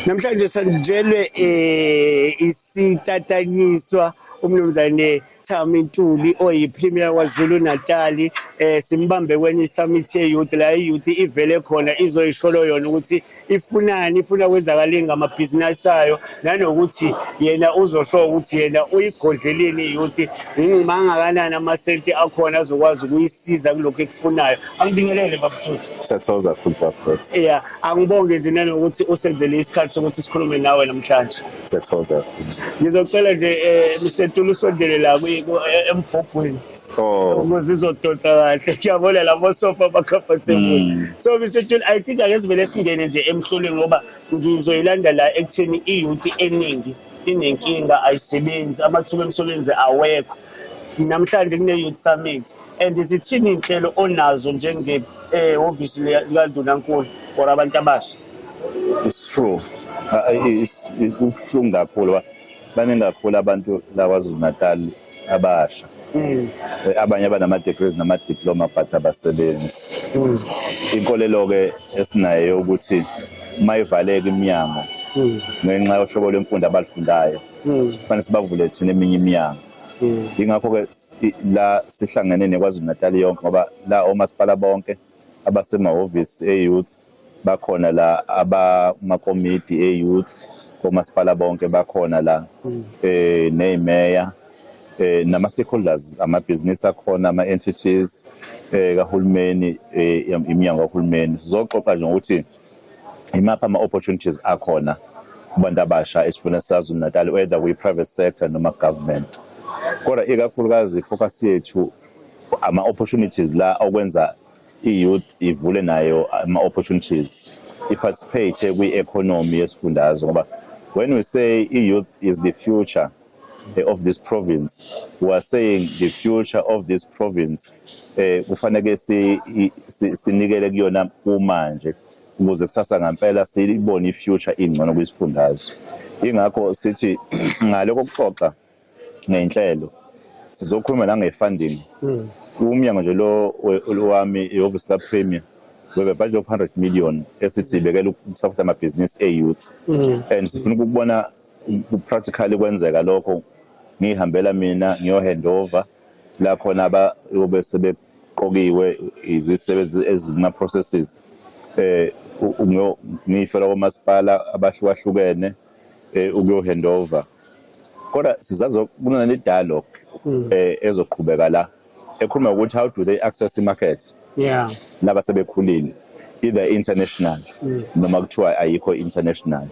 Namhlanje sanjelwe isitatanyiswa umnumzane Thami Ntuli oyiPremier waZulu Natal simbambe kwenye summit ye-youth la i-youth ivele khona izoyisholo yona ukuthi ifunani ifuna kwenzakaleni ngamabhizinisi ayo nanokuthi yena uzosho ukuthi yena uyigodleleni i-youth mangakanani amasenti akhona azokwazi ukuyisiza kulokho ekufunayo. Angibingelele babuthu. Siyathokoza futhi bafos. Yeah, angibonge nje nanokuthi usenzele isikhathi sokuthi sikhulume nawe namhlanje. Siyathokoza. Ngizocela nje Mr. Ntuli usondele la embhobhweni. Ukuze izodonsa kahle. Ngiyabona labo sofa comfortable. So Mr. Ntuli, I think akesivele singene nje emhlolweni ngoba ngizoyilanda la ekutheni i-youth eningi inenkinga ayisebenzi amathuba emsebenzi awekho. Namhlanje kune-youth summit and zithini inhlelo onazo njenge office likaNdunankulu for abantu abasha? It's true. It's ubuhlungu kakhulu. Baningi kakhulu abantu la KwaZulu Natal abasha. Abanye abanama-degrees nama-diploma but abasebenzi. Inkolelo ke esinayo ukuthi mayivaleka iminyango ngenxa yohlobo lwemfundo abalifundayo kufanele sibavule thina eminye iminyango. Ingakho ke la sihlangene neKwaZulu Natal yonke ngoba la omasipala bonke abasemahhovisi e-youth bakhona la abamakomiti e-youth omasipala bonke bakhona la nemeya nama-stakeholders amabhizinisi akhona ama-entities kahulumeni iminyango kahulumeni sizoxoxa nje ngokuthi imaphi ama-opportunities akhona kubantu abasha esifuna saZulu Natal whether kwi-private sector noma government. Kodwa ikakhulukazi focus yethu ama-opportunities la okwenza i-youth ivule nayo ama-opportunities iparticipate kwi-economy yesifundazwe ngoba when we say i-youth is the future of this province, we are saying the future of this province kufanele sinikele kuyona kumanje ukuze kusasa ngempela siyibone i-future ingcono kwisifundazwe. Ingakho sithi ngaloko kuxoxa ngenhlelo sizokhuluma la nge-funding. Umnyango nje lo wami i-office ka-Premier webe budget of 100 million esisibekela ukusupport amabhizinisi e-youth and sifuna ukubona practically kwenzeka lokho. Ngihambela mina ngiyo-hand over la khona abayobe sebeqokiwe izisebenzi ezima-processes ngiyifela komasipala abahlukahlukene ukuyo-hand over. Kodwa sizazo kunale dialogue ezoqhubeka la ekhuluma ukuthi how do they access i-market laba sebekhulile either international noma kuthiwa ayikho international.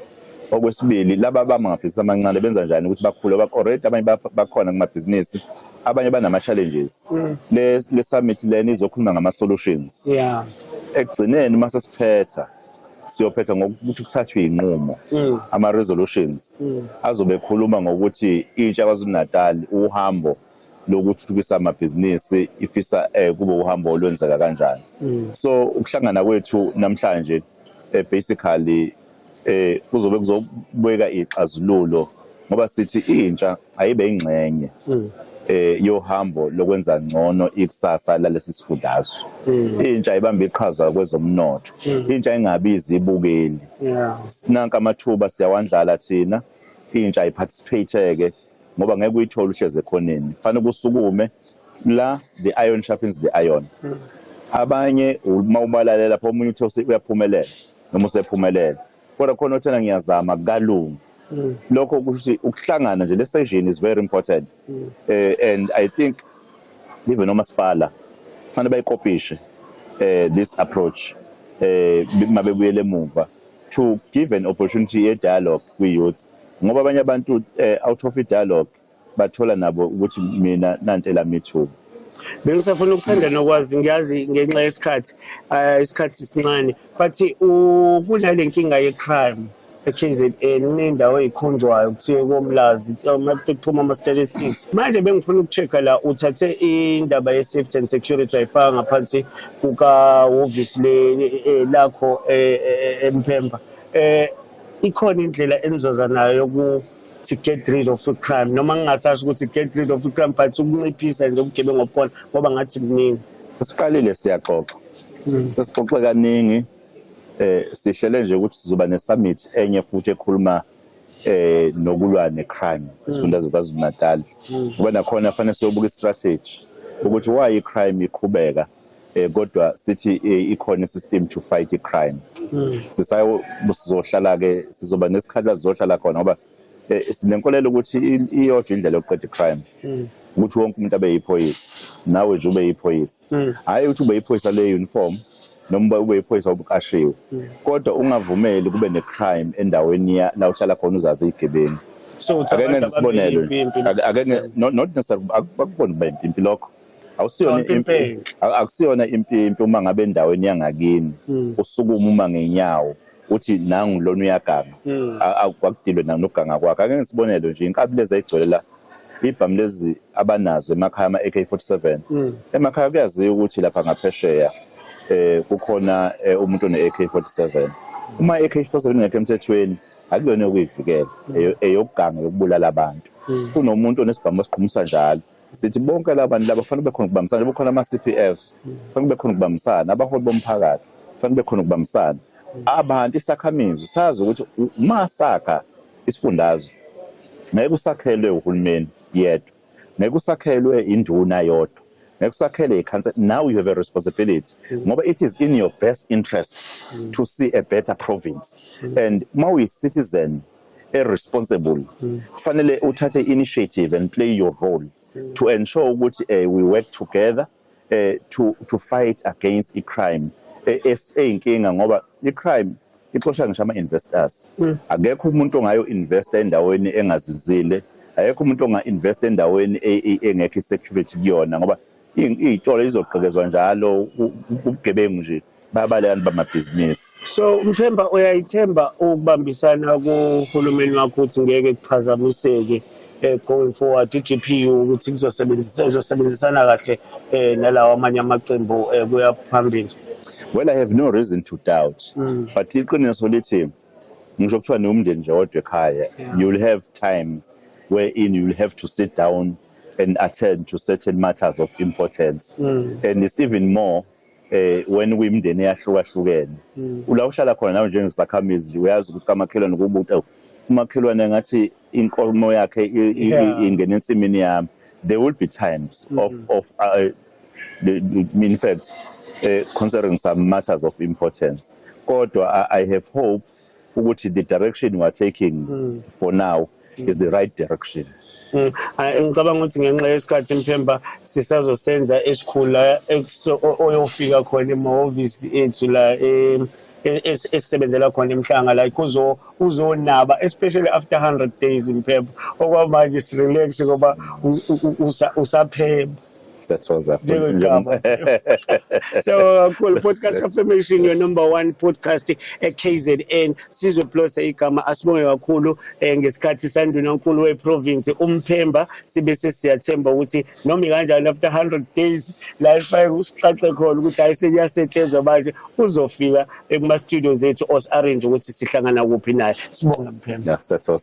Okwesibili laba abamabhizinisi amancane benza njani ukuthi bakhule already abanye bakhona kumabhizinisi abanye banama-challenges. Le summit lena izokhuluma ngama-solutions. Ekugcineni mase siphetha siyophetha ngokuthi kuthathwe iy'nqumo ama-resolutions azobe khuluma ngokuthi intsha KwaZulu Natal uhambo lokuthuthukisa amabhizinisi ifisa kube uhambo olwenzeka kanjani. So ukuhlangana kwethu namhlanje basically kuzobe kuzobeka ixazululo ngoba sithi intsha ayibe ingxenye yohambo lokwenza ngcono ikusasa lalesi sifundazwe. Intsha ibamba iqhaza kwezomnotho. Intsha ingabizi ibukeli. Sinanka amathuba siyawandlala thina. Intsha iparticipate-ke ngoba ngeke uyithole uhleze ekhoneni. Fanele kusukume la the iron sharpens the iron. Abanye uma ubalalela lapho omunye uthe uyaphumelela noma usephumelela. Kodwa khona uthena ngiyazama kalungu. Lokho ukuthi ukuhlangana nje le session is very important. And I think even nomasipala fanele bayikopishe this approach mabebuyele emuva to give an opportunity a dialogue with youth ngoba abanye abantu out of dialogue bathola nabo ukuthi mina nantela mithu. Bengisafuna ukuthanda nokwazi ngiyazi ngenxa yesikhathi isikhathi sincane but kunale nkinga ye-crime eKZN nendawo eyikhonjwayo kuthiwe koMlazi kuphuma ama-statistics. Manje bengifuna ukucheck-a la uthathe indaba ye-safety and security ayifaka ngaphansi kukahhovisi lakho eMpemba. Ikhona indlela enizoza nayo yokuthi get rid of the crime noma ngingasasho ukuthi get rid of the crime but ukunciphisa nje ubugebengu obukhona ngoba ngathi kuningi. Sesiqalile siyaxoxa. Sesixoxe kaningi sihlele nje ukuthi sizoba ne-summit enye futhi ekhuluma nokulwa ne-crime esifundazwe KwaZulu-Natal. Ngoba nakhona fanele siyobuka i-strategy ukuthi why i-crime iqhubeka kodwa sithi ikhona i-system to fight i-crime. Sizohlala-ke sizoba nesikhathi la sizohlala khona ngoba sinenkolelo ukuthi iyodwa indlela yokuqeda i-crime ukuthi wonke umuntu abe yiphoyisa, nawe nje ube yiphoyisa. Hhayi ukuthi ube yiphoyisa le-uniform noma ube yiphoyisa obuqashiwe, kodwa ungavumeli kube ne-crime endaweni la uhlala khona uzazi igebengu. Ake ngenze isibonelo, not necessarily akubona ukuba impimpi lokho. Akusiyona impimpi uma ngabe endaweni yangakini usukuma uma ngenyawo uthi nangu lona uyaganga, akudilwe nokuganga kwakhe. Ake ngisibonelo nje inkabi lezi ayigcwele la ibhamu lezi abanazo emakhaya ama-AK-47. Emakhaya kuyaziwa ukuthi lapha ngaphesheya kukhona umuntu one-AK-47. Uma i-AK-47 ingekho emthethweni akuyona yokuyivikela, eyokuganga yokubulala abantu. Kunomuntu onesibhamu esiqhumisa njalo. Sithi bonke labantu laba kufanele bekhona ukubambisana, bekhona ama-CPFs, kufanele bekhona ukubambisana, abaholi bomphakathi kufanele bekhona ukubambisana. Abantu isakhamizi sazi ukuthi uma sakha isifundazwe ngeke usakhelwe uhulumeni yedwa, ngeke usakhelwe induna yodwa, ngeke usakhelwe ikhansela. Now you have a responsibility ngoba it is in your best interest to see a better province. And uma uyi-citizen responsible kufanele uthathe initiative and play your role to ensure ukuthi we work together to fight against i-crime eyinkinga ngoba i-crime ixosha ngisho ama-investors. Akekho umuntu ongayo investa endaweni engazinzile, akekho umuntu onga-investa endaweni engekho i-security kuyona ngoba iy'tolo izogqekezwa njalo ubugebengu nje bayabalekani bamabhizinisi. So Mthemba, uyayithemba ukubambisana kuhulumeni wakho ukuthi ngeke kuphazamiseke going forward i-GPU ukuthi izosebenzisana kahle nalawa amanye amaqembu kuya phambili? Well, I have no reason to doubt. But iqiniso lithi ngisho kuthiwa nomndeni nje wodwa ekhaya, you will have times wherein you will have to sit down and attend to certain matters of importance. And it's even more when imindeni eyahlukahlukene. Ula uhlala khona nawe njengesakhamizi uyazi ukuthi kamakhelwane kubuthi umakhelwane ngathi inkomo yakhe ingene ensimini yami. There will be times of in fact considering some matters of importance. Kodwa I have hope ukuthi the direction we are taking for now is the right direction. Ngicabanga ukuthi ngenxa yesikhathi Mthemba sisazosenza esikhula oyofika khona emahhovisi ethu la esisebenzela khona emhlanga la uzonaba especially after 100 days Mthemba. Okwamanje sirelax ngoba usaphemba. So cool podcast affirmation, your number one podcast KZN. Sizwe plus igama asibonge kakhulu ngesikhathi sanduna unkulu weprovince uMthemba sibe sesiyathemba ukuthi noma kanjani after 100 days la ifike usiqaqe khona ukuthi ayisekuyasetshezwa manje uzofika kuma studios ethu os arrange ukuthi sihlangana kuphi naye. Sibonga Mthemba. Yeah, that's all.